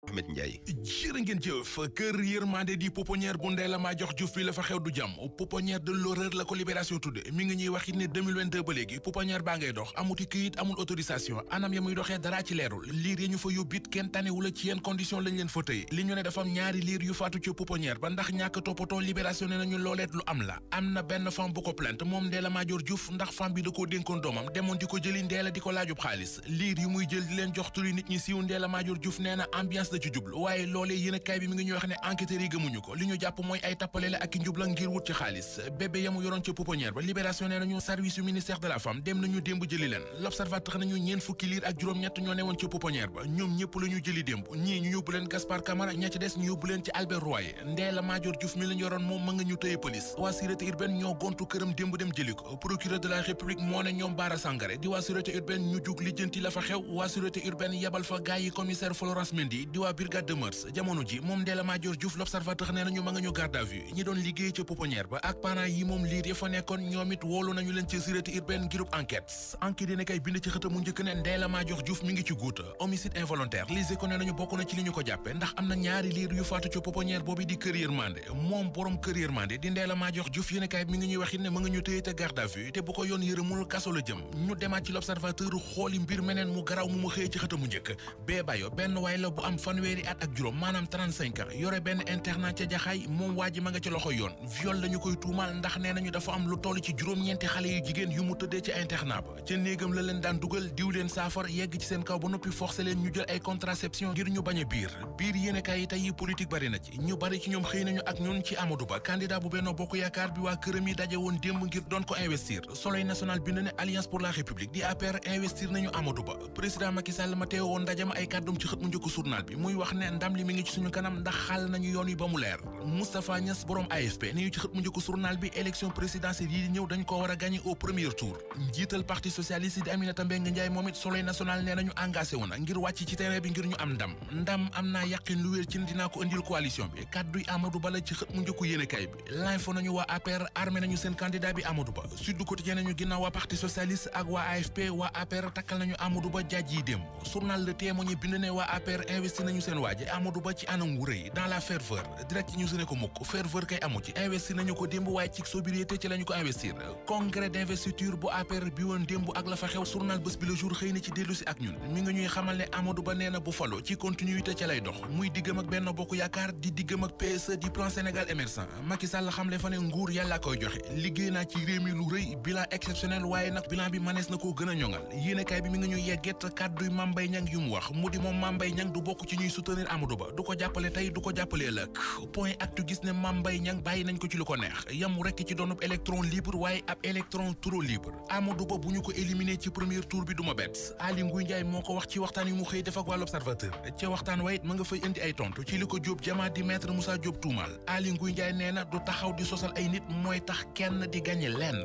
Ahmed Ndiaye. jërë ngeen jëf kër yërmande di pouponnière bu Ndella Madior Diouf bi la fa xew du jàmm pouponnière de l'horreur la ko Libération tudde mi ngi ñuy wax it ne 2022 ba léegi pouponnière baa ngay dox amuti këyit amul autorisation anam ya muy doxee dara ci leerul liir ya ñu fa yóbbit kenn tanewula ci yenn condition lañ leen fa tëye li ñu ne dafa am ñaari liir yu faatu ci pouponnière ba ndax ñàkk toppatoo Libération ne nañu looleet lu am la am na benn femme bu ko plainte moom Ndella Madior Diouf ndax femme bi da koo dénkoon doomam demoon di ko jëli Ndella di ko laajub xaalis liir yu muy jël di leen jox turi nit ñi siiw Ndella Madior Diouf nee na ambiance la ci jublu waaye loolee yéenekaay bi mi ngi ñuy wax ne enquêteurs yi gëmuñu ko li ñu jàpp mooy ay tappale la ak i njubla ngir wut ci xaalis bébé yamu yoroon ca pouponnière ba Libération nee nañu service yu ministère de la femme dem nañu démb jëli leen L'Observateur nañu ñeen fukki liir ak juróom-ñett ñoo newoon ca pouponnière ba ñoom ñëpp la ñu jëli démb ñii ñu yóbbu leen Gaspard Camara ña ci des ñu yóbbu leen ci Albert Royer Ndella Madior Diouf mi lañ yoroon moom ma nga ñu tëye police waa sûreté urbaine ñoo gontu këram démb dem jëli ko procureur de la république moo ne ñoom Bara Sangaré di waa sûreté urbaine ñu jug lijjanti la fa xew waa sûreté urbaine yebal fa gaay yi commissaire Florence Mendy di waa brigade de mœurs jamono ji moom Ndella Madior Diouf L'Observateur nee nañu ma nga ñu garde à vue ñi doon liggéey ca pouponnière ba ak parents yi moom liir ya fa nekkoon ñoom it woolu nañu leen ci sûreté urbaine ngirub enquête dina kay bind ci xëta mu njëkk ne Ndella Madior Diouf mi ngi ci guuta homicide involontaire lise ko ne nañu bokk na ci li ñu ko jàppe ndax am na ñaari liir yu faatu ca pouponnière boobu di kër yërmande moom borom kër yërmande di Ndella Madior Diouf yéen kay mi ngi ñuy wax it ne ma nga ñu téye te garde à vue te bu ko yoon yërëmul kaso la jëm ñu demaat ci L'Observateur xooli mbir meneen mu garaw mu ma xëyee ci xëta mu njëkk bee bayo benn waay la bu am fanweeri at ak juróom maanaam 35 ans yore benn internat ca jaxaay moom waa ji ma nga ci loxo yoon viol lañu koy tuumaal ndax nee nañu dafa am lu toll ci juróom-ñeenti xale yu jigéen yu mu tëddee ci internat ba ca néegam la leen daan dugal diw leen saafar yegg ci seen kaw ba noppi forcé leen ñu jël ay contraception ngir ñu bañ a biir yéenekaay yi tey politique bari na ci ñu bari ci ñoom xëy nañu ak ñun ci Amadou Ba candidat bu Benno Bokk Yaakaar bi waa këram yi daje woon démb ngir doon ko investir Soleil national bind ne Alliance pour la République di APR investir nañu Amadou Ba président Macky Sall ma teew woon ndajam ay kàddum ci xët mu njëkk journal bi muy wax ne ndam li mi ngi ci suñu kanam ndax xaal nañu yoon yi ba mu leer Moustapha Niass borom AFP ni ñu ci xët mu njëkk journal bi élection présidentielle yi di ñëw dañ ko war a gagner au premier tour njiital parti socialiste di Aminata Mbengue Ndiaye moom it Soleil national nee nañu engagé wu na ngir wàcc ci terrain bi ngir ñu am ndam am naa yàqin lu wér ci dinaa ko indil coalition bi kàdduy Amadou Ba la ci xët mu njëkku yéenekaay bi l'info nañu waa APR armé nañu seen candidat bi Amadou Ba Sud Quotidien nañu ginnaaw waa parti socialiste ak waa AFP waa APR takkal nañu Amadou Ba jaaj yi démb journal Le Témoin bind ne waa APR investi nañu seen waaji Amadou Ba ci anam wu rëy dans la ferveur direct ñu ne ko mukk ferveur kay amu ci investir nañu ko démb waaye ci sobriété ci lañu ko investir congrès d'investiture bu APR bi woon démb ak la fa xew journal Bës Bi Le Jour xëy na ci dellu si ak ñun mi ngi ñuy xamal ne Amadou Ba nee na bu falo ci continuité ca lay dox muy diggam ak Benno Bokk Yaakaar di diggam ak PSE di plan Sénégal émergent Macky Sall xamle fa ne nguur yàlla koy joxe liggéey naa ci réew mi lu rëy bilan exceptionnel waaye nag bilan bi manees na koo gën a ñoŋal yéenekaay bi mi ngi ñuy yegget kàdduy Mame Mbaye Niang yu mu wax mu di moom Mame Mbaye Niang du bokk ci ñuy soutenir Amadou Ba du ko jàppale tey du ko jàppale ëllëg point actu gis ne Mame Mbaye Niang bàyyi nañ ko ci lu ko neex yamu rekk ci doonub électron libre waaye ab électron trop libre Amadou Ba bu ñu ko éliminé ci premier tour bi du ma bett Aly Ngouille Ndiaye moo ko wax ci waxtaan yu mu xëy def ak waa L'Observateur ca waxtaan wa it ma nga fay indi ay tontu ci li ko Diop Jama di maître Moussa Diop tuumaal Aly Ngouille Ndiaye nee na du taxaw di sosal ay nit mooy tax kenn di gagné lenn